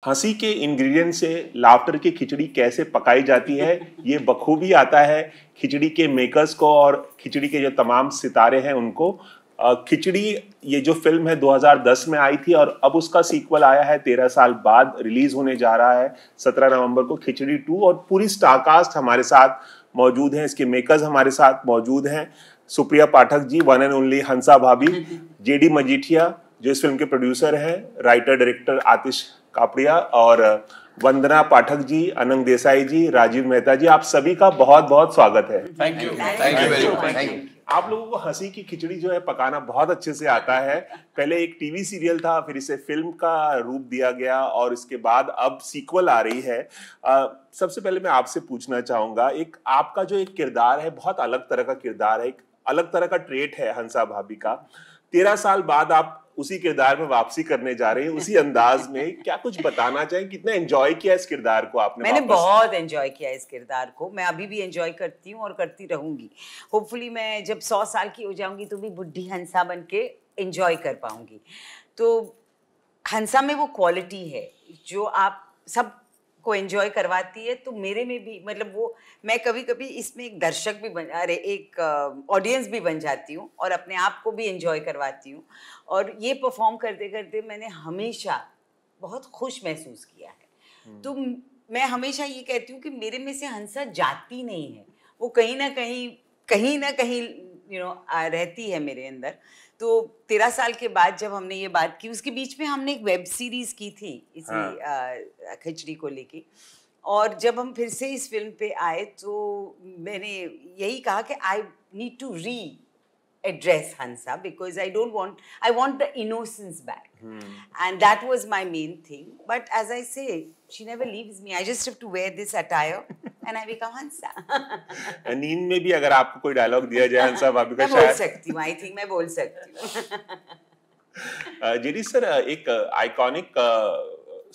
हंसी के इंग्रेडिएंट से लाफ्टर की खिचड़ी कैसे पकाई जाती है, ये बखूबी आता है खिचड़ी के मेकर्स को और खिचड़ी के जो तमाम सितारे हैं उनको। खिचड़ी ये जो फिल्म है 2010 में आई थी और अब उसका सीक्वल आया है 13 साल बाद, रिलीज होने जा रहा है 17 नवंबर को, खिचड़ी 2। और पूरी स्टारकास्ट हमारे साथ मौजूद है, इसके मेकर्स हमारे साथ मौजूद हैं। Supriya Pathak ji, one and only हंसा भाभी, जेडी मजीठिया जो इस फिल्म के प्रोड्यूसर हैं, राइटर डायरेक्टर आतिश कापड़िया, और वंदना पाठक जी, अनंग देसाई जी, राजीव मेहता जी, आप सभी का बहुत बहुत स्वागत है। Thank you very much. आप लोगों को हंसी की खिचड़ी जो है पकाना बहुत अच्छे से आता है। पहले एक टीवी सीरियल था, फिर इसे फिल्म का रूप दिया गया और इसके बाद अब सीक्वल आ रही है। सबसे पहले मैं आपसे पूछना चाहूंगा, एक आपका जो एक किरदार है, बहुत अलग तरह का किरदार है, एक अलग तरह का ट्रेट है हंसा भाभी का। 13 साल बाद आप उसी किरदार में वापसी करने जा रहे हैं, उसी अंदाज में। क्या कुछ बताना चाहें, कितना एंजॉय किया इस किरदार को आपने? मैंने बहुत एंजॉय किया इस किरदार को, मैं अभी भी एंजॉय करती हूँ और करती रहूंगी। होपफुली मैं जब 100 साल की हो जाऊंगी तो भी बुढ़ी हंसा बन के एंजॉय कर पाऊंगी। तो हंसा में वो क्वालिटी है जो आप सब को एंजॉय करवाती है, तो मेरे में भी, मतलब वो, मैं कभी कभी इसमें एक दर्शक भी एक ऑडियंस भी बन जाती हूँ और अपने आप को भी एंजॉय करवाती हूँ। और ये परफॉर्म करते करते मैंने हमेशा बहुत खुश महसूस किया है। तो मैं हमेशा ये कहती हूँ कि मेरे में से हंसा जाती नहीं है, वो कहीं ना कहीं रहती है मेरे अंदर। तो 13 साल के बाद जब हमने ये बात की, उसके बीच में हमने एक वेब सीरीज की थी इसी खिचड़ी को लेके, और जब हम फिर से इस फिल्म पे आए तो मैंने यही कहा कि I need to re address Hansa because I want the innocence back. And that was my main thing. But as I say, she never leaves me. I just have to wear this attire and I become Hansa. नींद में भी अगर आपको कोई dialogue दिया जाए हंसा भाभी का, मैं बोल सकती हूँ, I think मैं बोल सकती हूँ। जेडी सर, एक आइकॉनिक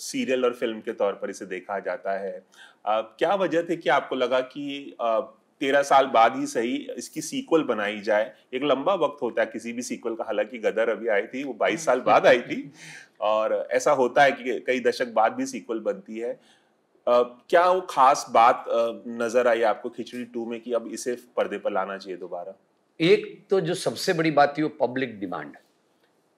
सीरियल और फिल्म के तौर पर इसे देखा जाता है। क्या वजह थी कि आपको लगा कि 13 साल बाद ही सही इसकी सीक्वल बनाई जाए? एक लंबा वक्त होता है किसी भी सीक्वल का, हालांकि गदर अभी आई थी, वो 22 साल बाद आई थी, और ऐसा होता है कि कई दशक बाद भी सीक्वल बनती है। क्या वो खास बात नजर आई आपको खिचड़ी 2 में कि अब इसे पर्दे पर लाना चाहिए दोबारा? एक तो जो सबसे बड़ी बात थी वो पब्लिक डिमांड।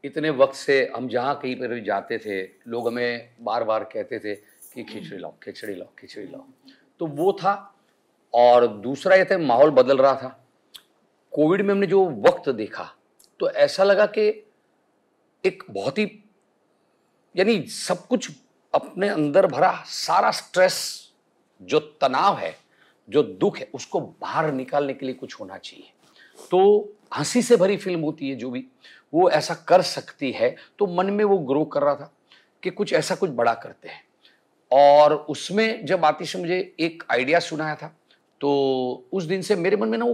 इतने वक्त से हम जहाँ कहीं पर भी जाते थे, लोग हमें बार बार कहते थे कि खिचड़ी लाओ, खिचड़ी लाओ, खिचड़ी लाओ। तो वो था। और दूसरा ये था, माहौल बदल रहा था। कोविड में हमने जो वक्त देखा तो ऐसा लगा कि एक बहुत ही, यानी सब कुछ अपने अंदर भरा, सारा स्ट्रेस, जो तनाव है, जो दुख है, उसको बाहर निकालने के लिए कुछ होना चाहिए। तो हंसी से भरी फिल्म होती है जो भी, वो ऐसा कर सकती है। तो मन में वो ग्रो कर रहा था कि कुछ ऐसा कुछ बड़ा करते हैं। और उसमें जब आतिश ने मुझे एक आइडिया सुनाया था, तो उस दिन से मेरे मन में ना वो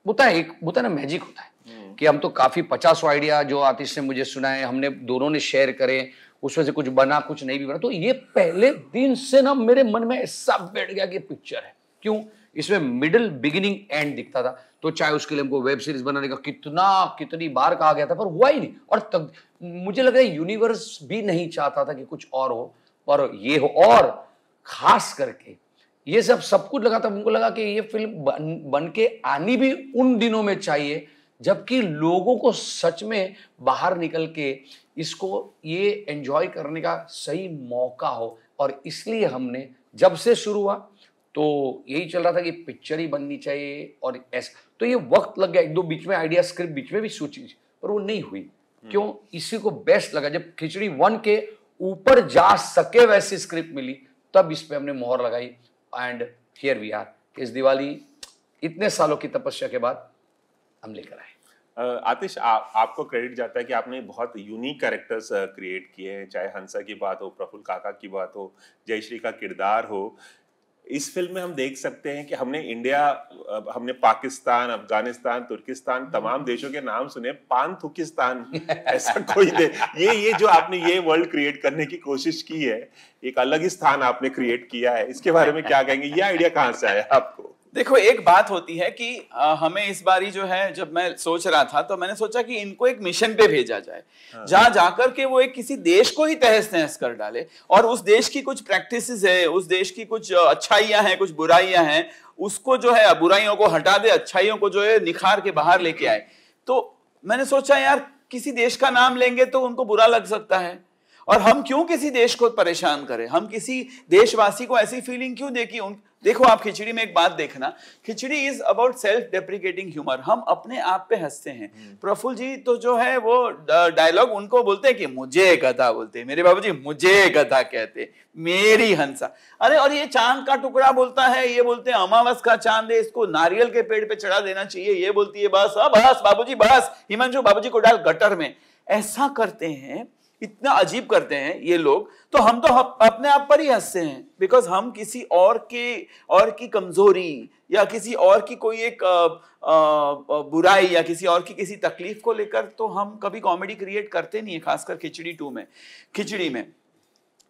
होता है ना, मैजिक होता है कि हम तो काफी 50 आइडिया जो आतिश ने मुझे सुनाए, हमने दोनों ने शेयर करे, उसमें से कुछ बना, कुछ नहीं भी बना। तो ये पहले दिन से ना मेरे मन में ऐसा बैठ गया कि पिक्चर है। क्यों? इसमें मिडिल, बिगिनिंग, एंड दिखता था। तो चाहे उसके लिए हमको वेब सीरीज बनाने का कितनी बार कहा गया था, पर हुआ ही नहीं। और तब मुझे लग रहा है यूनिवर्स भी नहीं चाहता था कि कुछ और हो, पर ये हो। और खास करके ये सब कुछ लगा था, उनको लगा कि ये फिल्म बन के आनी भी उन दिनों में चाहिए जबकि लोगों को सच में बाहर निकल के इसको ये एंजॉय करने का सही मौका हो। और इसलिए हमने जब से शुरू हुआ तो यही चल रहा था कि पिक्चर ही बननी चाहिए। और ऐसा तो ये वक्त लग गया, एक दो बीच में आइडिया, स्क्रिप्ट बीच में भी सोची, पर वो नहीं हुई। क्यों? इसी को बेस्ट लगा जब खिचड़ी 1 के ऊपर जा सके वैसी स्क्रिप्ट मिली, तब इस पे हमने मोहर लगाई। And here we are. इस दिवाली इतने सालों की तपस्या के बाद हम लेकर आए। आतिश, आपको क्रेडिट जाता है कि आपने बहुत यूनिक कैरेक्टर्स क्रिएट किए हैं, चाहे हंसा की बात हो, प्रफुल्ल काका की बात हो, जयश्री का किरदार हो। इस फिल्म में हम देख सकते हैं कि हमने पाकिस्तान, अफगानिस्तान, तुर्किस्तान, तमाम देशों के नाम सुने, पान-थुकिस्तान ऐसा कोई ये जो आपने ये वर्ल्ड क्रिएट करने की कोशिश की है, एक अलग ही स्थान आपने क्रिएट किया है, इसके बारे में क्या कहेंगे? ये आइडिया कहाँ से आया आपको? देखो एक बात होती है कि हमें इस बारी जो है, जब मैं सोच रहा था तो मैंने सोचा कि इनको एक मिशन पे भेजा जाए, जहां जाकर के वो एक किसी देश को ही तहस नहस कर डाले और उस देश की कुछ प्रैक्टिसेस है, उस देश की कुछ अच्छाइयां हैं, कुछ बुराइयां हैं, उसको जो है बुराइयों को हटा दे, अच्छाइयों को जो है निखार के बाहर लेके आए। तो मैंने सोचा यार किसी देश का नाम लेंगे तो उनको बुरा लग सकता है, और हम क्यों किसी देश को परेशान करें, हम किसी देशवासी को ऐसी फीलिंग क्यों दे कि उन देखो आप खिचड़ी में एक बात देखना, Khichdi is about self deprecating humour, हम अपने आप पे हंसते हैं। प्रफुल्ल जी तो जो है वो डायलॉग उनको बोलते हैं कि मुझे गधा बोलते हैं, मेरे बाबूजी मुझे गधा कहते, मेरी हंसा, अरे और ये चांद का टुकड़ा बोलता है, ये बोलते हैं अमावस का चांद है, इसको नारियल के पेड़ पे चढ़ा देना चाहिए, ये बोलती है बस बस बाबूजी बस, हिमांशु बाबूजी को डाल गटर में, ऐसा करते हैं, इतना अजीब करते हैं ये लोग। तो हम तो अपने आप पर ही हंसते हैं, बिकॉज हम किसी और की कमजोरी या किसी और की कोई एक बुराई या किसी और की किसी तकलीफ को लेकर तो हम कभी कॉमेडी क्रिएट करते नहीं है, खासकर खिचड़ी में।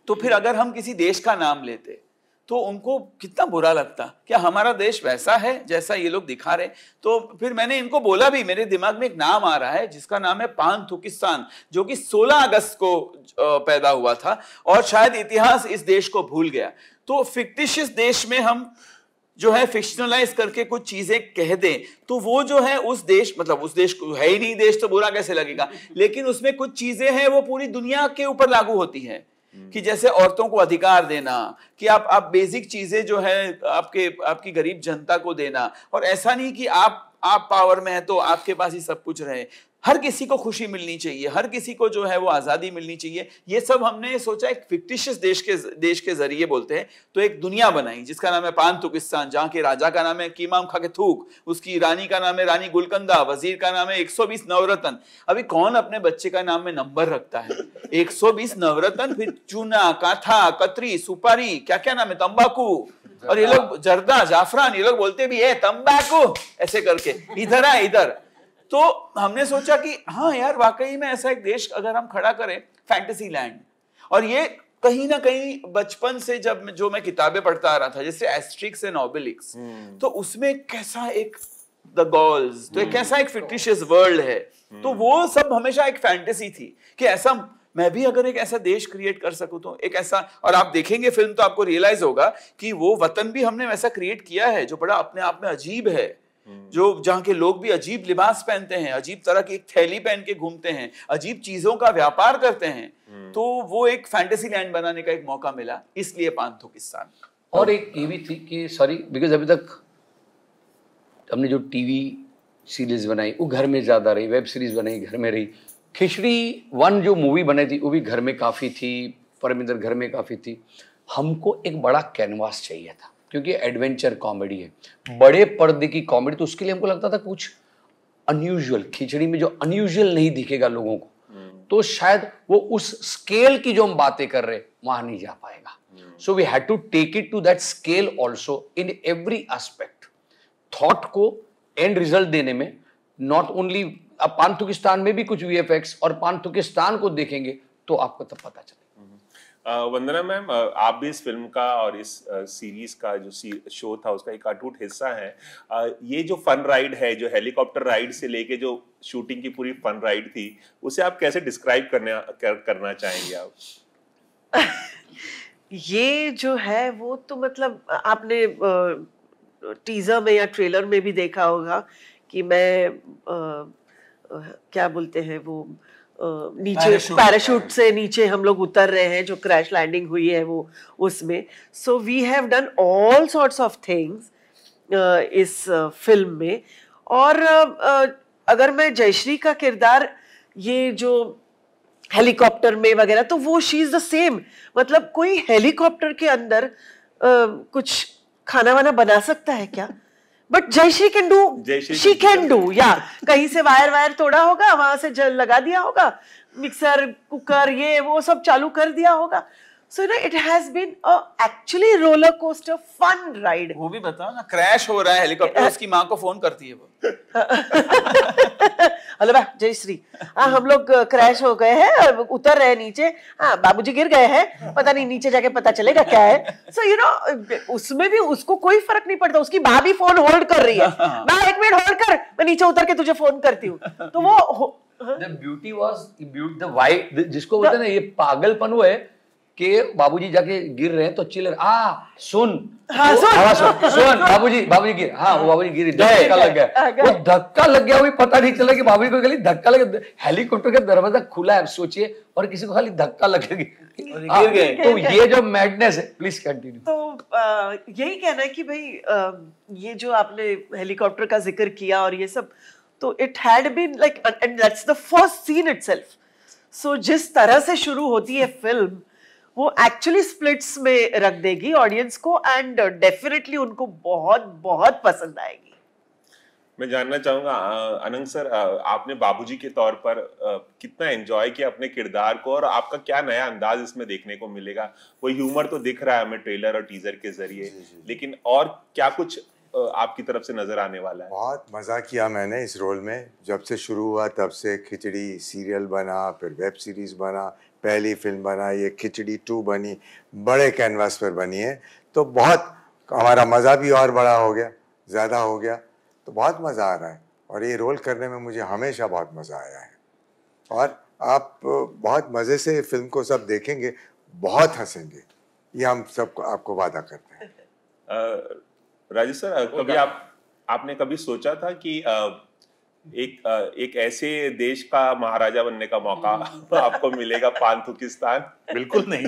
तो फिर अगर हम किसी देश का नाम लेते तो उनको कितना बुरा लगता, क्या हमारा देश वैसा है जैसा ये लोग दिखा रहे। तो फिर मैंने इनको बोला भी, मेरे दिमाग में एक नाम आ रहा है जिसका नाम है पांथुकिस्तान, जो कि 16 अगस्त को पैदा हुआ था और शायद इतिहास इस देश को भूल गया। तो फिक्टिशियस देश में हम जो है फिक्शनलाइज करके कुछ चीजें कह दें तो वो जो है उस देश, मतलब उस देश को है ही नहीं देश, तो बुरा कैसे लगेगा, लेकिन उसमें कुछ चीजें हैं वो पूरी दुनिया के ऊपर लागू होती है, कि जैसे औरतों को अधिकार देना, कि आप बेसिक चीजें जो है आपकी गरीब जनता को देना, और ऐसा नहीं कि आप पावर में है तो आपके पास ही सब कुछ रहे, हर किसी को खुशी मिलनी चाहिए, हर किसी को जो है वो आजादी मिलनी चाहिए। ये सब हमने सोचा एक फिक्टिशियस देश के जरिए बोलते हैं, तो एक दुनिया बनाई जिसका नाम है पांथुकिस्तान, जहाँ के राजा का नाम है कीमाम खा के थूक, उसकी रानी का नाम है रानी गुलकंदा, वजीर का नाम है 120 नवरत्न। अभी कौन अपने बच्चे का नाम में नंबर रखता है, 120 नवरत्न, फिर चूना, काथा, कतरी, सुपारी, क्या क्या नाम है, तंबाकू, और ये लोग जर्दा, जाफरान, ये लोग बोलते भी है तंबाकू ऐसे करके, इधर है इधर। तो हमने सोचा कि हाँ यार वाकई में ऐसा एक देश अगर हम खड़ा करें, फैंटेसी लैंड। और ये कहीं ना कहीं बचपन से जब जो मैं किताबें पढ़ता आ रहा था, जैसे एस्ट्रिक्स एंड ऑबेलिक्स, तो उसमें कैसा एक द गॉल्स, तो कैसा एक फिक्टिशियस वर्ल्ड है, तो वो सब हमेशा एक फैंटेसी थी कि ऐसा मैं भी अगर एक ऐसा देश क्रिएट कर सकूं तो एक ऐसा, और आप देखेंगे फिल्म तो आपको रियलाइज होगा कि वो वतन भी हमने वैसा क्रिएट किया है जो बड़ा अपने आप में अजीब है, जो जहाँ के लोग भी अजीब लिबास पहनते हैं, अजीब तरह की एक थैली पहन के घूमते हैं, अजीब चीजों का व्यापार करते हैं, तो वो एक फैंटेसी लैंड बनाने का एक मौका मिला, इसलिए पांथुकिस्तान। और एक ये भी थी कि सॉरी बिकॉज अभी तक हमने जो टीवी सीरीज बनाई वो घर में ज्यादा रही, वेब सीरीज बनाई घर में रही, खिचड़ी 1 जो मूवी बनी थी वो भी घर में काफी थी, परमिंदर घर में काफी थी। हमको एक बड़ा कैनवास चाहिए था क्योंकि एडवेंचर कॉमेडी है, बड़े पर्दे की कॉमेडी, तो उसके लिए हमको लगता था कुछ अनयूजुअल, खिचड़ी में जो अनयूजुअल नहीं दिखेगा लोगों को, तो शायद वो उस स्केल की जो हम बातें कर रहे वहां नहीं जा पाएगा। So we had to take it to that scale also in every aspect, thought को एंड रिजल्ट देने में, नॉट ओनली। अब पांथुकिस्तान में भी कुछ वीएफएक्स, और पांथुकिस्तान को देखेंगे तो आपको तब पता चलेगा। वंदना मैम, आप भी इस फिल्म का और इस सीरीज का जो शो था उसका एक अटूट हिस्सा है। ये जो फन राइड है, जो हेलीकॉप्टर राइड से लेके जो शूटिंग की पूरी फन राइड थी, उसे आप कैसे डिस्क्राइब करना चाहेंगे आप? ये जो है वो तो मतलब आपने टीजर में या ट्रेलर में भी देखा होगा कि मैं क्या बोलते हैं वो नीचे पैराशूट से नीचे हम लोग उतर रहे हैं, जो क्रैश लैंडिंग हुई है वो उसमें। So we have done all sorts of things इस फिल्म में। और अगर मैं जयश्री का किरदार, ये जो हेलीकॉप्टर में वगैरह, तो वो शी इज द सेम, मतलब कोई हेलीकॉप्टर के अंदर कुछ खाना वाना बना सकता है क्या? But Jayshree can do, she can do, या कहीं से वायर तोड़ा होगा, वहां से जल लगा दिया होगा, मिक्सर कुकर ये वो सब चालू कर दिया होगा। सो ना it has been actually roller coaster fun ride. वो भी बताओ ना, क्रैश हो रहा है हेलीकॉप्टर, उसकी माँ को फोन करती है वो। हेलो बा जय श्री, हाँ हम लोग क्रैश हो गए हैं, उतर रहे हैं नीचे, हाँ बाबूजी गिर गए हैं, पता नहीं नीचे जाके पता चलेगा क्या है। सो यू नो उसमें भी उसको कोई फर्क नहीं पड़ता, उसकी भाभी फोन होल्ड कर रही है, बा एक मिनट होल्ड कर, मैं नीचे उतर के तुझे फोन करती हूँ। तो वो The beauty was the why, जिसको बोलते हैं ना ये पागलपन हुआ है कि बाबूजी जाके गिर रहे हैं तो चिल्ला सुन, हाँ, सुन बाबूजी गिर, हाँ वो बाबूजी गिर, धक्का लग गया, वो धक्का लग गया, वही पता नहीं चला कि बाबूजी को खाली धक्का लग गया, हेलीकॉप्टर का दरवाजा खुला है सोचिए, और किसी को खाली धक्का लग गया गिर गए। तो ये जो मैडनेस है, प्लीज कंटिन्यू। तो यही कहना है कि भाई ये जो आपने हेलीकॉप्टर का जिक्र किया और ये सब, तो it had been like, and that's the first scene itself. So जिस तरह से शुरू होती है फिल्म, वो एक्चुअली स्प्लिट्स में रख देगी ऑडियंस को, एंड डेफिनेटली उनको बहुत बहुत पसंद आएगी। मैं जानना चाहूंगा अनंत सर, आपने बाबूजी के तौर पर कितना एंजॉय किया अपने किरदार को, और आपका क्या नया अंदाज इसमें देखने को मिलेगा? वो ह्यूमर तो दिख रहा है हमें ट्रेलर और टीजर के जरिए, लेकिन और क्या कुछ आपकी तरफ से नजर आने वाला है? बहुत मज़ा किया मैंने इस रोल में, जब से शुरू हुआ तब से। खिचड़ी सीरियल बना, फिर वेब सीरीज़ बना, पहली फिल्म बना, ये खिचड़ी 2 बनी, बड़े कैनवास पर बनी है, तो बहुत हमारा मज़ा भी और बड़ा हो गया, ज़्यादा हो गया, तो बहुत मज़ा आ रहा है। और ये रोल करने में मुझे हमेशा बहुत मज़ा आया है, और आप बहुत मज़े से फिल्म को सब देखेंगे, बहुत हंसेंगे, ये हम सब आपको वादा करते हैं। राजेश सर, कभी आपने कभी सोचा था कि एक ऐसे देश का महाराजा बनने का मौका आपको मिलेगा, पांथुकिस्तान? बिल्कुल नहीं।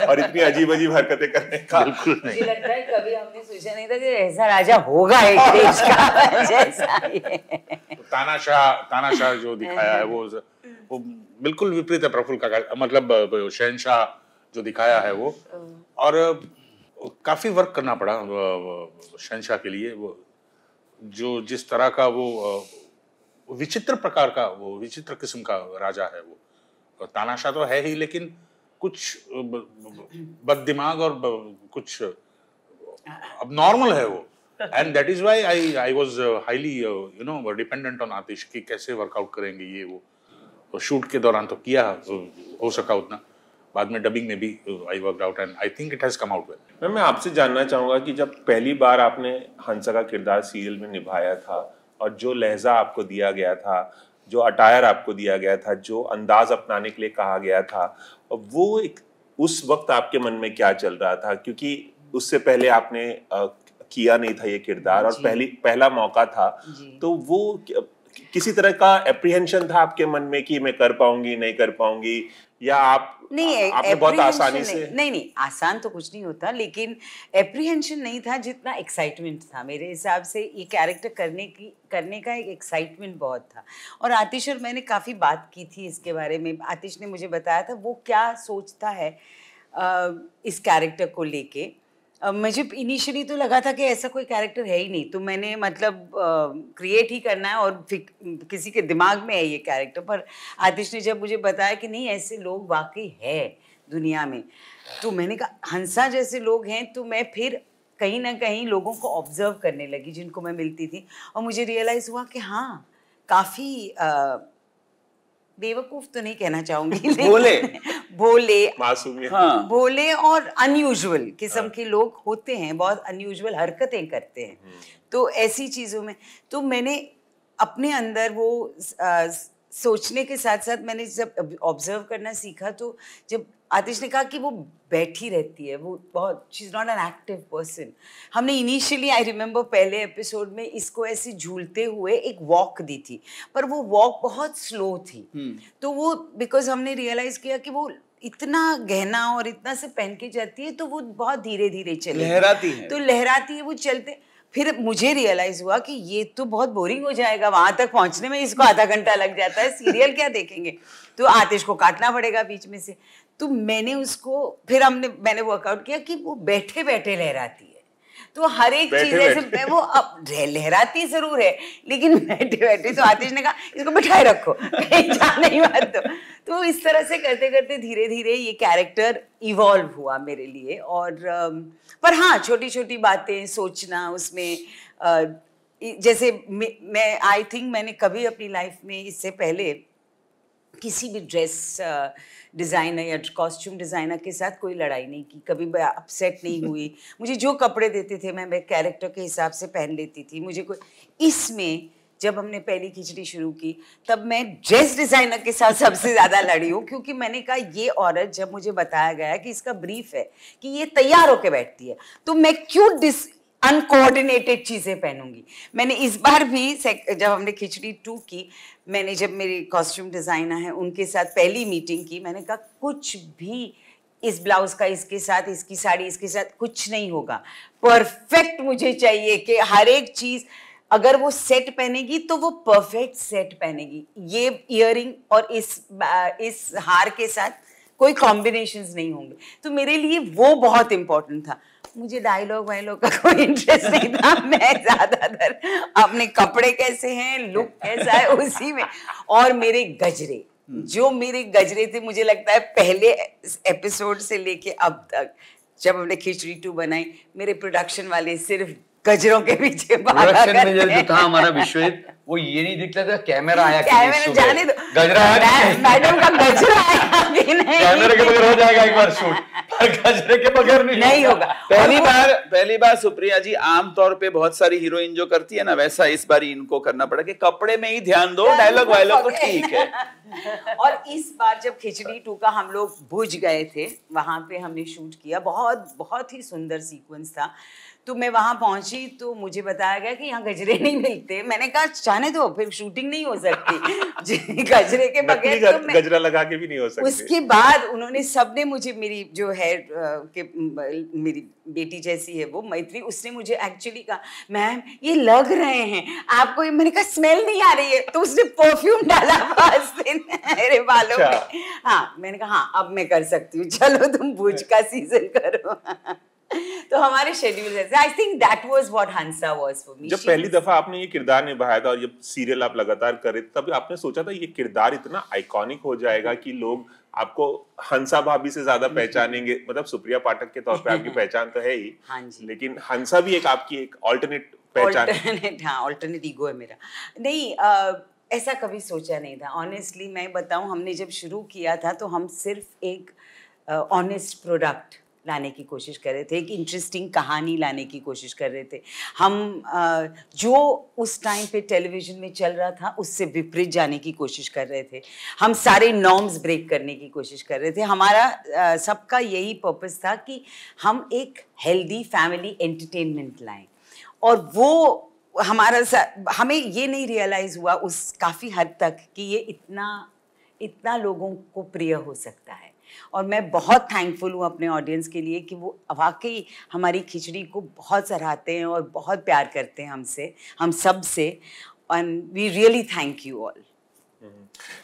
और इतनी अजीब अजीब हरकतें करने का? बिल्कुल नहीं। मुझे लगता है कभी हमने सोचा नहीं था कि ऐसा राजा होगा एक देश का जैसा ये। तानाशाह जो दिखाया है वो बिल्कुल विपरीत है प्रफुल्ल का, मतलब शहनशाह जो दिखाया है वो, और काफी वर्क करना पड़ा शहनशाह के लिए। वो जो जिस तरह का वो विचित्र प्रकार का, वो विचित्र किस्म का राजा है वो। तानाशाह तो है ही, लेकिन कुछ बददिमाग और कुछ अब नॉर्मल है वो। And that is why I was highly dependent on Aatish कि कैसे वर्कआउट करेंगे ये वो शूट के दौरान तो किया हो सका उतना, बाद में डबिंग में भी I worked out and I think it has come out well. मैं आपसे जानना चाहूंगा कि जब पहली बार आपने हंसा का किरदार सीरियल में निभाया था, और जो लहजा आपको दिया गया था, जो अटायर आपको दिया गया था, जो अंदाज अपनाने के लिए कहा गया था, वो उस वक्त आपके मन में क्या चल रहा था? क्योंकि उससे पहले आपने किया नहीं था ये किरदार, और पहला मौका था, तो वो किसी तरह का एप्रीहेंशन था आपके मन में कि मैं कर पाऊंगी नहीं कर पाऊंगी, या आपने बहुत आसानी से? नहीं, आसान तो कुछ नहीं होता, लेकिन एप्रीहेंशन नहीं था जितना एक्साइटमेंट था। मेरे हिसाब से ये कैरेक्टर करने का एक एक्साइटमेंट बहुत था। और आतिश और मैंने काफ़ी बात की थी इसके बारे में। आतिश ने मुझे बताया था वो क्या सोचता है इस कैरेक्टर को लेके। मुझे इनिशियली तो लगा था कि ऐसा कोई कैरेक्टर है ही नहीं, तो मैंने मतलब क्रिएट ही करना है और किसी के दिमाग में है ये कैरेक्टर। पर आतिश ने जब मुझे बताया कि नहीं ऐसे लोग वाकई है दुनिया में, तो मैंने कहा हंसा जैसे लोग हैं, तो मैं फिर कहीं ना कहीं लोगों को ऑब्जर्व करने लगी जिनको मैं मिलती थी, और मुझे रियलाइज़ हुआ कि हाँ काफ़ी बेवकूफ तो नहीं कहना चाहूंगी, भोले मासूमियत, हाँ, भोले और अनयूजुअल किस्म के लोग होते हैं, बहुत अनयूजुअल हरकतें करते हैं। तो ऐसी चीज़ों में तो मैंने अपने अंदर वो सोचने के साथ साथ मैंने जब ऑब्जर्व करना सीखा, तो जब आतिश ने कहा कि वो बैठी रहती है, वो बहुत, she is not an active person. हमने इनिशियली आई रिमेंबर पहले एपिसोड में इसको ऐसे झूलते हुए एक वॉक दी थी, पर वो वॉक बहुत स्लो थी। तो वो बिकॉज हमने रियलाइज़ किया कि वो इतना गहना और इतना से पहन के जाती है, तो वो बहुत धीरे धीरे चले लहराती है, तो लहराती है वो चलते। फिर मुझे रियलाइज हुआ कि ये तो बहुत बोरिंग हो जाएगा, वहां तक पहुंचने में इसको आधा घंटा लग जाता है, सीरियल क्या देखेंगे, तो आतिश को काटना पड़ेगा बीच में से। तो मैंने उसको मैंने वर्कआउट किया कि वो बैठे बैठे लहराती है, तो हर एक चीज ऐसे वो अब लहराती जरूर है लेकिन बैठे बैठे। तो आतिश ने कहा इसको बिठाए रखो, कहीं जाने ही मत दो। तो इस तरह से करते करते धीरे धीरे ये कैरेक्टर इवॉल्व हुआ मेरे लिए। और पर हाँ, छोटी छोटी बातें सोचना, उसमें जैसे मैं आई थिंक मैंने कभी अपनी लाइफ में इससे पहले किसी भी ड्रेस डिज़ाइनर या कॉस्ट्यूम डिज़ाइनर के साथ कोई लड़ाई नहीं की, कभी मैं अपसेट नहीं हुई। मुझे जो कपड़े देते थे मैं कैरेक्टर के हिसाब से पहन लेती थी। मुझे कोई इसमें जब हमने पहली खिचड़ी शुरू की तब मैं ड्रेस डिज़ाइनर के साथ सबसे ज़्यादा लड़ी हूँ, क्योंकि मैंने कहा ये औरत, जब मुझे बताया गया कि इसका ब्रीफ है कि ये तैयार होके बैठती है, तो मैं क्यों अनकोऑर्डिनेटेड चीज़ें पहनूंगी। मैंने इस बार भी जब हमने खिचड़ी 2 की, मैंने जब मेरे कॉस्ट्यूम डिज़ाइनर हैं उनके साथ पहली मीटिंग की, मैंने कहा कुछ भी इस ब्लाउज का इसके साथ, इसकी साड़ी इसके साथ कुछ नहीं होगा, परफेक्ट मुझे चाहिए कि हर एक चीज़ अगर वो सेट पहनेगी तो वो परफेक्ट सेट पहनेगी। ये इयररिंग और इस हार के साथ कोई कॉम्बिनेशंस नहीं होंगे। तो मेरे लिए वो बहुत इंपॉर्टेंट था। मुझे डायलॉग वायलॉग का कोई इंटरेस्ट नहीं था। मैं ज्यादातर अपने कपड़े कैसे हैं, लुक कैसा है, उसी में। और मेरे गजरे, जो मेरे गजरे थे, मुझे लगता है पहले एपिसोड से लेके अब तक जब हमने खिचड़ी 2 बनाई, मेरे प्रोडक्शन वाले सिर्फ गजरों के पीछे भागा प्रोडक्शन में करते जो था हमारा विश्वजीत, वो ये नहीं दिख रहा था कैमरा आया कि नहीं कैमरा सुबह। जाने दो, गजरा आया कि नहीं? मैडम का गजरा आया कि नहीं, कैमरे के बगैर हो जाएगा एक बार शूट, पर गजरे के बगैर नहीं होगा। पहली बार सुप्रिया जी, आमतौर पे बहुत सारी हीरोइन जो करती है ना, वैसा इस बार इनको करना पड़ा कि कपड़े में ही ध्यान दो, डायलॉग वायलॉग तो ठीक है। और इस बार जब खिचड़ी 2 का हम लोग भुज गए थे, वहां पे हमने शूट किया, बहुत बहुत ही सुंदर सीक्वेंस था। तो मैं वहां पहुंची तो मुझे बताया गया कि यहाँ गजरे नहीं मिलते। मैंने कहा जाने दो, फिर शूटिंग नहीं हो सकती गजरे के बगैर। तो गजरा लगा के भी नहीं हो सकती। उसके बाद उन्होंने सबने मुझे, मेरी जो है मेरी बेटी जैसी है वो मैत्री, उसने मुझे एक्चुअली कहा मैम ये लग रहे हैं आपको। मैंने कहा स्मेल नहीं आ रही है, तो उसने परफ्यूम डाला मेरे बालों में। हाँ, मैंने कहा हाँ अब मैं कर सकती हूँ, चलो तुम भुज का सीजन करो। तो हमारे शेड्यूल ऐसे। I think that was what Hansa was for me. जब पहली दफा आपने ये किरदार निभाया था और जब सीरियल आप लगातार करे, तब आपने सोचा था ये किरदार इतना आइकॉनिक हो जाएगा कि लोग आपको हंसा भाभी से ज्यादा पहचानेंगे? मतलब सुप्रिया पाठक के तौर पे आपकी पहचान तो है ही, हाँ जी, लेकिन हंसा भी एक आपकी एक ऑल्टरनेट पहचान। ऑल्टरनेट ईगो है मेरा। नहीं, ऐसा कभी सोचा नहीं था। ऑनेस्टली मैं बताऊं, हमने जब शुरू किया था तो हम सिर्फ एक ऑनेस्ट प्रोडक्ट लाने की कोशिश कर रहे थे, एक इंटरेस्टिंग कहानी लाने की कोशिश कर रहे थे। हम जो उस टाइम पे टेलीविज़न में चल रहा था उससे विपरीत जाने की कोशिश कर रहे थे। हम सारे नॉर्म्स ब्रेक करने की कोशिश कर रहे थे। हमारा सबका यही पर्पस था कि हम एक हेल्दी फैमिली एंटरटेनमेंट लाएं। और वो हमें ये नहीं रियलाइज़ हुआ उस काफ़ी हद तक कि ये इतना लोगों को प्रिय हो सकता है। और मैं बहुत थैंकफुल हूँ अपने ऑडियंस के लिए कि वो वाकई हमारी खिचड़ी को बहुत सराहते हैं और बहुत प्यार करते हैं हमसे, हम सब से। And we really thank you all.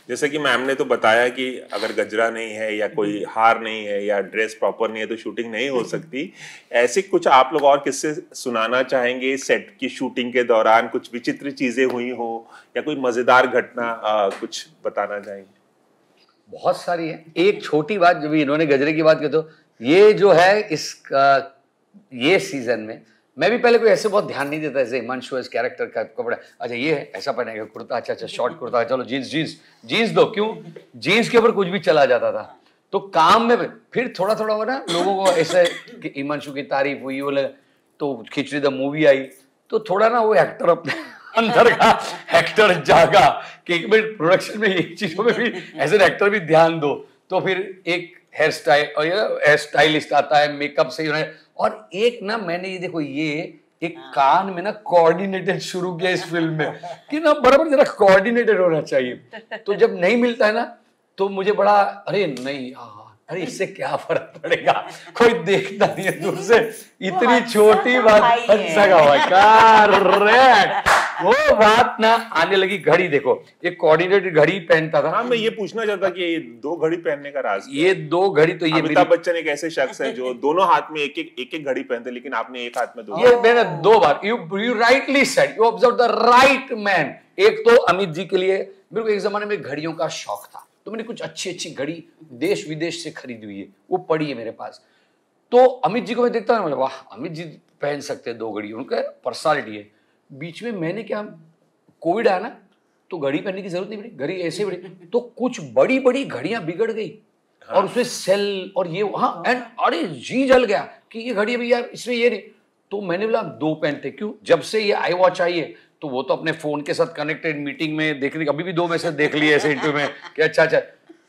जैसे कि मैम ने तो बताया कि अगर गजरा नहीं है या कोई हार नहीं है या ड्रेस प्रॉपर नहीं है तो शूटिंग नहीं हो सकती। ऐसे कुछ आप लोग और किससे सुनाना चाहेंगे? सेट की शूटिंग के दौरान कुछ विचित्र चीजें हुई हो या कोई मजेदार घटना कुछ बताना चाहेंगे? बहुत सारी है। एक छोटी बात, जब इन्होंने गजरे की बात की, तो ये जो है ये सीजन में मैं भी पहले कोई ऐसे बहुत ध्यान नहीं देता, जैसे हिमांशु इस कैरेक्टर का कपड़ा, अच्छा ये है ऐसा पहनेगा, कुर्ता, अच्छा शॉर्ट कुर्ता, चलो जीन्स दो, क्यों जीन्स के ऊपर कुछ भी चला जाता था। तो काम में फिर थोड़ा हो ना, लोगों को ऐसे कि हिमांशु की तारीफ हुई, वो तो खिचड़ी द मूवी आई, तो थोड़ा ना वो एक्टर अपने अंदर का एक्टर जागा कि एक मिनट प्रोडक्शन में ये चीजों में भी एज एन एक्टर भी ध्यान दो। तो फिर एक हेयर स्टाइलिस्ट आता है, मेकअप से, और एक ना मैंने ये देखो, ये एक कान में ना कोऑर्डिनेटेड शुरू किया इस फिल्म में कि ना बराबर जरा कोऑर्डिनेटेड होना चाहिए। तो जब नहीं मिलता है ना तो मुझे बड़ा, अरे नहीं अरे इससे क्या फर्क पड़ेगा, कोई देखता नहीं है दूर से, इतनी छोटी बात अच्छा वो बात ना आने लगी। घड़ी देखो, एक कोऑर्डिनेटेड घड़ी पहनता था। हाँ, मैं ये पूछना चाहता कि ये 2 घड़ी पहनने का राज, ये 2 घड़ी तो ये अमिताभ बच्चन एक ऐसे शख्स है जो दोनों हाथ में एक घड़ी पहनते, लेकिन आपने एक हाथ में 2। ये मैंने 2 बार, you rightly said, you observe the right man. एक तो अमित जी के लिए, मेरे को एक जमाने में घड़ियों का शौक था, तो मैंने कुछ अच्छी घड़ी देश विदेश से खरीदी हुई है, वो पड़ी है मेरे पास। तो अमित जी को मैं देखता हूँ, वाह अमित जी पहन सकते हैं 2 घड़ी, उनका पर्सनालिटी है। बीच में मैंने क्या, कोविड आया ना, तो घड़ी पहनने की जरूरत नहीं पड़ी, घड़ी ऐसे बड़ी, तो कुछ बड़ी बड़ी घड़ियां बिगड़ गई। हाँ। और उसमें सेल और ये, हाँ, एंड अरे जी जल गया कि ये घड़ी अभी यार इसमें ये नहीं, तो मैंने बोला 2 पहनते क्यों, जब से ये आई वॉच आई है तो वो तो अपने फोन के साथ कनेक्टेड, मीटिंग में देखने, अभी भी 2 मैसेज देख लिए ऐसे इंटरव्यू में कि अच्छा,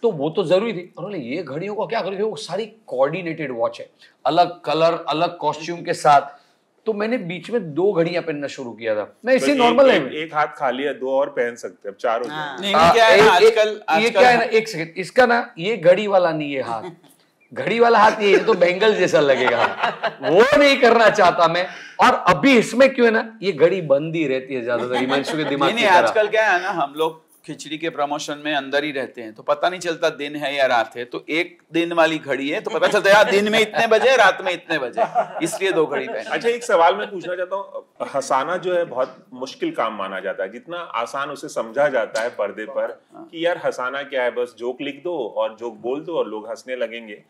तो वो तो जरूरी थी। और ये घड़ियों का क्या करेंगे, वो सारी कोऑर्डिनेटेड वॉच है, अलग कलर अलग कॉस्ट्यूम के साथ, तो मैंने बीच में 2 घड़ियां पहनना शुरू किया था। मैं इसी नॉर्मल है, एक हाथ खाली है, 2 और पहन सकते हैं, अब 4 हो गए। नहीं क्या है आजकल, ये क्या है ना, एक सेकंड, इसका ना ये घड़ी वाला नहीं है हाथ, घड़ी वाला हाथ ये तो बैंगल जैसा लगेगा, वो नहीं करना चाहता मैं। और अभी इसमें क्यों है ना, ये घड़ी बंद ही रहती है ज्यादातर हिमांशु के दिमाग नहीं, आजकल क्या है ना, हम लोग खिचड़ी के प्रमोशन में अंदर ही रहते हैं, तो पता नहीं चलता दिन है या रात है, तो एक दिन वाली घड़ी है तो पता चलता है यार दिन में इतने बजे, रात में इतने बजे, इसलिए 2 घड़ी पहने। अच्छा, एक सवाल मैं पूछना चाहता हूँ, हंसाना जो है बहुत मुश्किल काम माना जाता है, जितना आसान उसे समझा जाता है पर्दे पर कि यार हंसाना क्या है, बस जोक लिख दो और जोक बोल दो और लोग हंसने लगेंगे।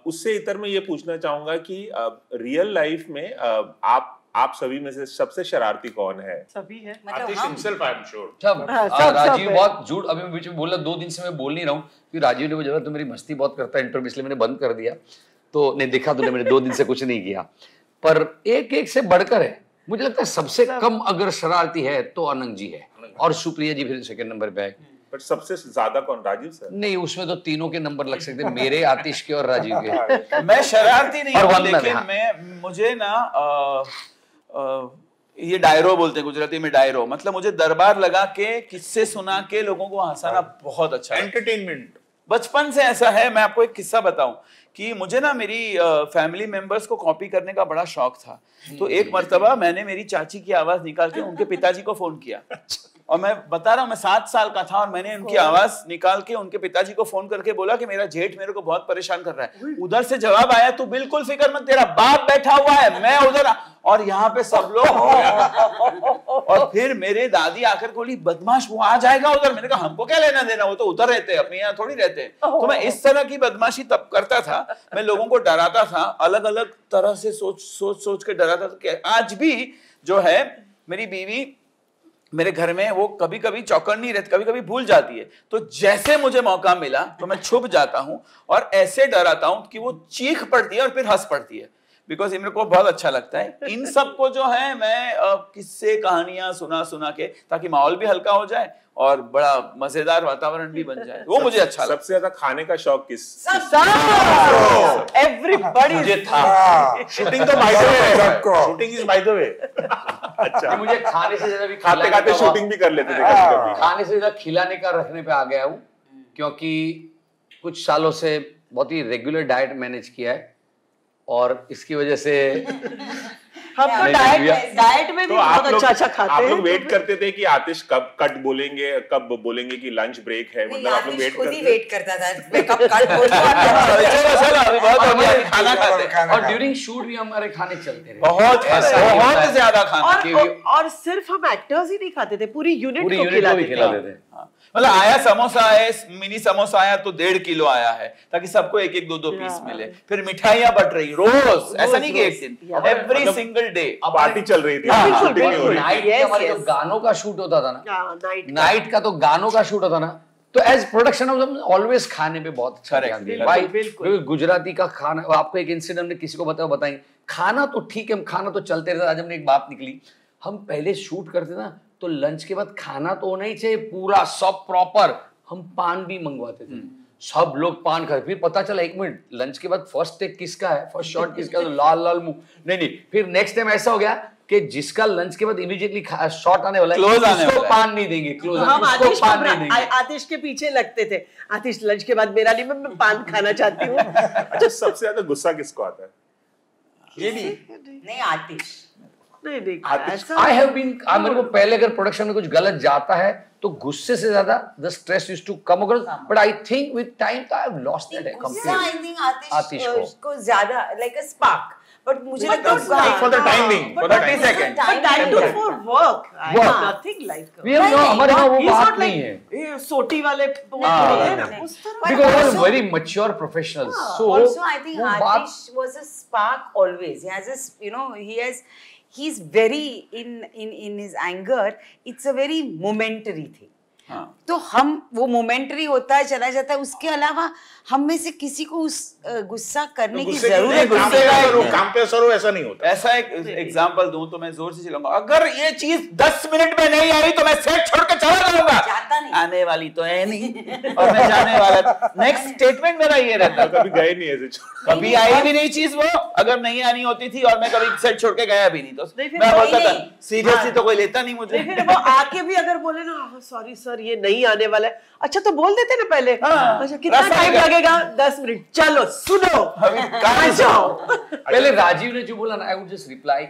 उससे इतर मैं ये पूछना चाहूंगा कि रियल लाइफ में आप सभी में से सबसे शरारती कौन है? सभी है, आतिश himself, I am sure। सब राजीव बहुत झूठ, अभी मैं बीच में बोला 2 दिन से मैं बोल नहीं रहा हूँ कि राजीव ने मुझे तो मेरी मस्ती बहुत करता है इंटरव्यू, इसलिए मैंने बंद कर दिया, तो नहीं देखा तूने, मैंने 2 दिन से कुछ नहीं किया, पर एक से बढ़कर है। मुझे लगता है सबसे कम अगर शरारती है तो अनंग जी है, और सुप्रिया जी फिर 2nd नंबर पे है। पर सबसे ज्यादा कौन? राजीव सर? नहीं, उसमें तो तीनों के नंबर लग सकते, मेरे, आतिश के और राजीव के। मैं शरारती नहीं हूँ, लेकिन हाँ। मैं मुझे ना ये डायरो बोलते हैं गुजराती में, डायरो मतलब मुझे दरबार लगा के किस्से सुना के लोगों को हंसाना बहुत अच्छा, एंटरटेनमेंट बचपन से ऐसा है। मैं आपको एक किस्सा बताऊं कि मुझे ना मेरी फैमिली मेंबर्स को कॉपी करने का बड़ा शौक था, तो एक मर्तबा मैंने मेरी चाची की आवाज निकाल के उनके पिताजी को फोन किया, और मैं बता रहा हूँ मैं 7 साल का था, और मैंने उनकी आवाज निकाल के उनके पिताजी को फोन करके बोला कि मेरा जेठ मेरे को बहुत परेशान कर रहा है। उधर से जवाब आया, तू बिल्कुल फिक्र मत, तेरा बाप बैठा हुआ है, मैं उधर, और यहाँ पे सब लोग और फिर मेरे दादी आकर बोली बदमाश वो आ जाएगा उधर। मैंने कहा हमको क्या लेना देना, वो तो उधर रहते हैं, अपने यहाँ थोड़ी रहते हैं। तो मैं इस तरह की बदमाशी तब करता था, मैं लोगों को डराता था, अलग अलग तरह से सोच के डराता था। आज भी जो है मेरी बीवी मेरे घर में, वो कभी कभी चौकन्नी रहती, कभी कभी भूल जाती है, तो जैसे मुझे मौका मिला तो मैं छुप जाता हूँ और ऐसे डराता हूँ कि वो चीख पड़ती है और फिर हंस पड़ती है, बिकॉज ये मेरे को बहुत अच्छा लगता है। इन सब को जो है मैं किस्से कहानियां सुना के, ताकि माहौल भी हल्का हो जाए और बड़ा मजेदार वातावरण भी बन जाए, वो मुझे अच्छा लगता है। सबसे ज्यादा खाने का शौक किस? एवरीबॉडी मुझे था, शूटिंग तो by the way, shooting is by the way. अच्छा, मुझे खाने से ज्यादा भी खाते खाते शूटिंग भी कर लेते थे कभी-कभी। खाने से ज्यादा खिलाने का रखने पे आ गया हूँ, क्योंकि कुछ सालों से बहुत ही रेगुलर डाइट मैनेज किया है, और इसकी वजह से हम तो डाइट में भी बहुत अच्छा खाते हैं। आप लोग वेट करते थे कि आतिश कब कट बोलेंगे, कब बोलेंगे कि लंच ब्रेक है, मतलब आप लोग वेट करता था मैं कब कट बोलूं। खाना खाते हैं और ड्यूरिंग शूट भी हमारे खाने चलते रहे, बहुत ज्यादा खाना, और सिर्फ हम एक्टर्स ही नहीं खाते थे, पूरी यूनिट को खिलाते खिलाते थे। मतलब आया समोसा है, मिनी समोसा आया तो 1.5 किलो आया है, ताकि सबको 1-1 2-2 पीस मिले। फिर मिठाइयां बट रही रोज, ऐसा नहीं कि एक दिन, एवरी सिंगल डे पार्टी चल रही थी। नाइट हमारे जो गानों का शूट होता था ना, नाइट का तो गानों का शूट होता ना, तो एज प्रोडक्शन ऑलवेज खाने पे बहुत अच्छा ध्यान दिया भाई। गुजराती का खाना, आपको एक इंसिडेंट ने किसी को बताएंगे, खाना तो ठीक है, खाना तो चलते रहता। आज हमने एक बात निकली, हम पहले शूट करते ना तो लंच के बाद खाना तो होना ही चाहिए पूरा सब प्रॉपर, हम पान भी मंगवाते थे, सब लोग पान खाते। फिर पता चला 1 मिनट लंच के बाद फर्स्ट टेक किसका है, फर्स्ट शॉट किसका है, तो लाल लाल मुंह, नहीं फिर नेक्स्ट टाइम ऐसा हो गया कि जिसका लंच के बाद इमीडिएटली शॉट आने वाला है, उसको पान नहीं देंगे, क्लोज हम आतिश के पीछे लगते थे, आतिश लंच के बाद मेरा नहीं, मैं पान खाना चाहती हूँ। अच्छा, सबसे ज्यादा गुस्सा किसको आता है? ये नहीं आतिश, I have been, मेरे को पहले अगर प्रोडक्शन में कुछ गलत जाता है तो गुस्से से ज्यादा the stress used to come across, but I think with time I have lost that completely. I think आतिश को ज्यादा like a spark, but मुझे लगता है for the time being, for 30 seconds, but that too for work, nothing like we have no, हमारे यहाँ वो बात नहीं है, ये सोटी वाले because we are very mature professionals, so also I think Atish was a spark always. He has this, he has he is very in his anger. It's a very momentary thing. हाँ। तो हम वो momentary होता है, चला जाता है, उसके अलावा हम में से किसी को उस गुस्सा करने की जरूरत नहीं। काम पे असर हो ऐसा नहीं होता। ऐसा एक एग्जांपल दूं तो मैं जोर से चिल्लाऊंगा, अगर ये चीज 10 मिनट में नहीं आई तो मैं सेट छोड़ के चला जाऊंगा। जाता नहीं। आने वाली तो है नहीं और मैं जाने वाला। नेक्स्ट स्टेटमेंट मेरा ये रहता। कभी गए नहीं ऐसे कभी आई भी नहीं चीज वो, अगर नहीं आनी होती थी और मैं कभी सेट छोड़ के गया भी नहीं तो फिर मैं वही बोलता था नहीं। सीरियसली तो कोई लेता नहीं मुझे। फिर वो आके भी अगर बोले ना सॉरी सर ये नहीं आने वाला है, अच्छा तो बोल देते ना पहले। हाँ। अच्छा कितना रास्ता टाइम निकल- लगेगा? 10 मिनट। चलो सुनो कहाँ आ जाओ। पहले राजीव ने जो बोला ना, I would just reply,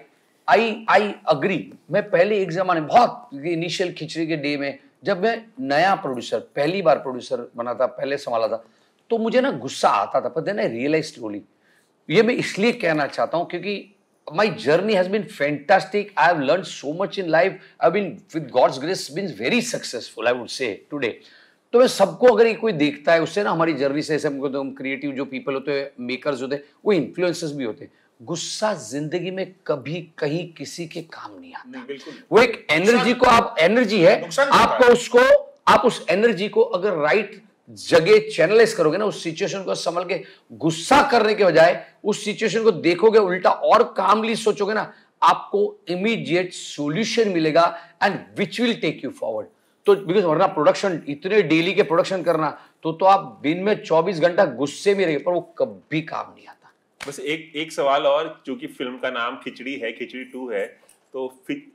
I agree. मैं पहले एक जमाने बहुत इनिशियल खिचड़ी के डे में, जब मैं नया प्रोड्यूसर, पहली बार प्रोड्यूसर बना था, पहले संभाला था, तो मुझे ना गुस्सा आता था, पर देन आई रियलाइज्ड स्लोली। ये मैं इसलिए कहना चाहता हूँ क्योंकि my journey has been fantastic. I have learned so much in life. I've been, with God's grace, been very successful, I would say, today. तो मैं सबको, अगर ये कोई देखता है, उससे ना हमारी जर्नी से, ऐसे हमको तो हम क्रिएटिव जो पीपल होते हैं, मेकर्स होते हैं, वो इन्फ्लुएंसर्स भी होते हैं। गुस्सा जिंदगी में कभी कहीं किसी के काम नहीं आता। वो एक एनर्जी को, आप एनर्जी है, आपको उसको, आप उस एनर्जी को अगर राइट जगह चैनलाइज करोगे ना, उस सिचुएशन को संभल के, गुस्सा करने के बजाय उस सिचुएशन को देखोगे उल्टा और कामली सोचोगे ना, आपको इमीडिएट सॉल्यूशन मिलेगा and which will take you forward. तो बिकॉज वरना प्रोडक्शन, इतने डेली के प्रोडक्शन करना, तो आप दिन में 24 घंटा गुस्से में रहिए, पर वो कभी काम नहीं आता। बस एक सवाल और, क्योंकि फिल्म का नाम खिचड़ी है, खिचड़ी 2 है, तो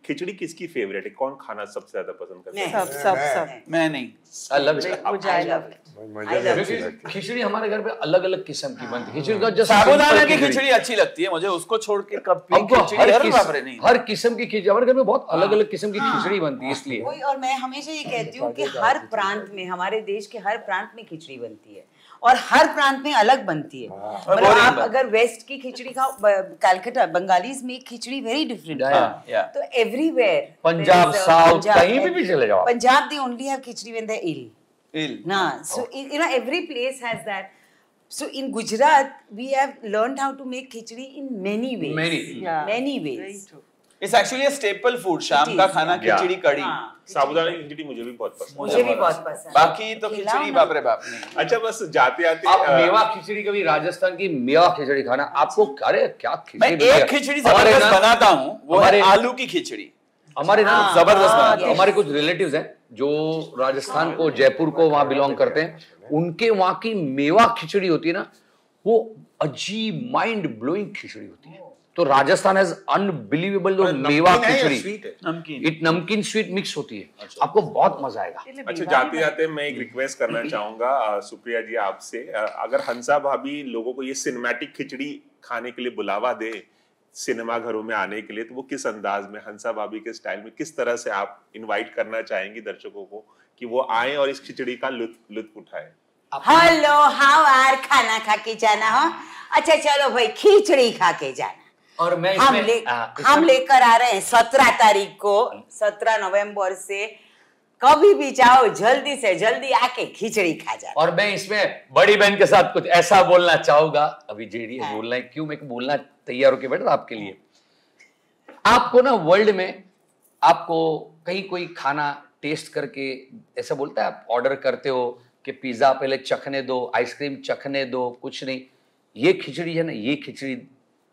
खिचड़ी किसकी फेवरेट है? कौन खाना सबसे ज्यादा पसंद करता है? सब मैं नहीं। आई लव मुझे I love it. मुझे भी अच्छी इट। लगती है। खिचड़ी हमारे घर पे अलग अलग किस्म की बनती है। खिचड़ी का जस्ट साबूदाना की खिचड़ी अच्छी लगती है मुझे, उसको छोड़ के कभी हमको खिचड़ी अरे बाप रे नहीं। हर किस्म की खिचड़ी, हमारे घर में बहुत अलग अलग किस्म की खिचड़ी बनती है, इसलिए। वही, और मैं हमेशा ये कहती हूँ कि हर प्रांत में, हमारे देश के हर प्रांत में खिचड़ी बनती है और हर प्रांत में अलग बनती है। मतलब आप अगर वेस्ट की खिचड़ी खाओ, कलकत्ता बंगालीज में खिचड़ी वेरी डिफरेंट है। या तो एवरीवेयर, पंजाब, साउथ, कहीं भी चले जाओ। Punjab they only have khichdi when they ill ill ना, so you know every place has that. So in Gujarat we have learned how to make khichdi in many ways. Many ways. It's actually a staple food, शाम It का is. खाना खिचड़ी कड़ी। हाँ, साबूदाना की खिचड़ी मुझे भी बहुत पसंद है। मुझे भी बहुत पसंद है। बाकी तो खिलाओ खिचड़ी ना। बाप रे बाप नहीं। अच्छा, बस जाते आप आते मेवा खिचड़ी, कभी राजस्थान की मेवा खिचड़ी खाना, आपको अरे क्या मैं खिचड़ी एक खिचड़ी जबरदस्त बनाता हूँ, वो है आलू की खिचड़ी। हमारे ना हाँ, जबरदस्त हाँ, बनाते हैं। हमारे कुछ रिलेटिव्स हैं जो राजस्थान को, जयपुर को वहां बिलोंग करते हैं, उनके वहां की मेवा खिचड़ी होती है ना, वो अजीब माइंड ब्लोइंग खिचड़ी होती है। तो राजस्थान हैज अनबिलीवेबल मेवा खिचड़ी, इट नमकीन स्वीट मिक्स होती है, आपको बहुत मजा आएगा। अच्छा, जाते जाते मैं एक रिक्वेस्ट करना चाहूंगा सुप्रिया जी आपसे, अगर हंसा भाभी लोगों को ये सिनेमैटिक खिचड़ी खाने के लिए बुलावा दे, सिनेमा घरों में आने के लिए, तो वो किस अंदाज में, हंसा भाभी के स्टाइल में, किस तरह से आप इनवाइट करना चाहेंगी दर्शकों को कि वो आए और इस खिचड़ी का लुत्फ उठाए? हेलो, हाउ आर, खाना खा के जाना हो? अच्छा चलो भाई, खिचड़ी खा के जाना। और मैं हम लेकर आ रहे हैं 17 तारीख को, 17 नवंबर से कभी भी चाहो जल्दी से जल्दी आके खिचड़ी खा जाना। और मैं इसमें बड़ी बहन के साथ कुछ ऐसा बोलना चाहूंगा, अभी जेडी बोलना है, क्यों मैं बोलना तैयार होके बैठा आपके लिए। आपको ना वर्ल्ड में, आपको कहीं कोई खाना टेस्ट करके ऐसा बोलता है, आप ऑर्डर करते हो कि पिज्जा पहले चखने दो, आइसक्रीम चखने दो, कुछ नहीं। ये खिचड़ी है ना, ये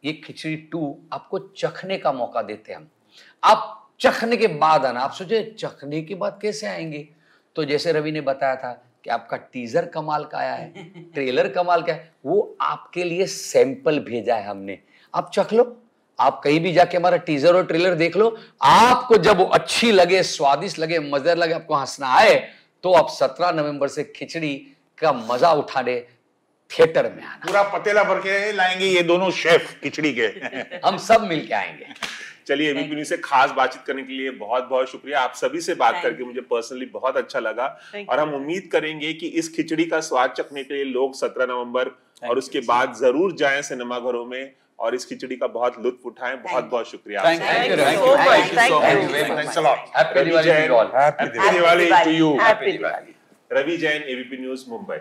खिचड़ी 2 आपको चखने का मौका देते हैं हम। आप चखने के बाद आना। आप सोचे चखने के बाद कैसे आएंगे? तो जैसे रवि ने बताया था कि आपका टीजर कमाल का आया है, ट्रेलर कमाल का है, वो आपके लिए सैंपल भेजा है हमने, आप चख लो। आप कहीं भी जाके हमारा टीजर और ट्रेलर देख लो, आपको जब वो अच्छी लगे, स्वादिष्ट लगे, मजेदार लगे, आपको हंसना आए, तो आप 17 नवंबर से खिचड़ी का मजा उठाने थिएटर में आना। पूरा पतेला भर के लाएंगे ये दोनों शेफ खिचड़ी के। हम सब मिलके आएंगे। चलिए, एबीपी न्यूज़ से खास बातचीत करने के लिए बहुत बहुत शुक्रिया। आप सभी से बात करके मुझे पर्सनली बहुत अच्छा लगा, और हम उम्मीद करेंगे कि इस खिचड़ी का स्वाद चखने के लिए लोग 17 नवंबर और उसके बाद जरूर जाएं सिनेमा घरों में और इस खिचड़ी का बहुत लुत्फ उठाएं। बहुत बहुत शुक्रिया। Happy Diwali to all. Happy Diwali to you. Happy Diwali. Ravi Jain, ABP News, Mumbai.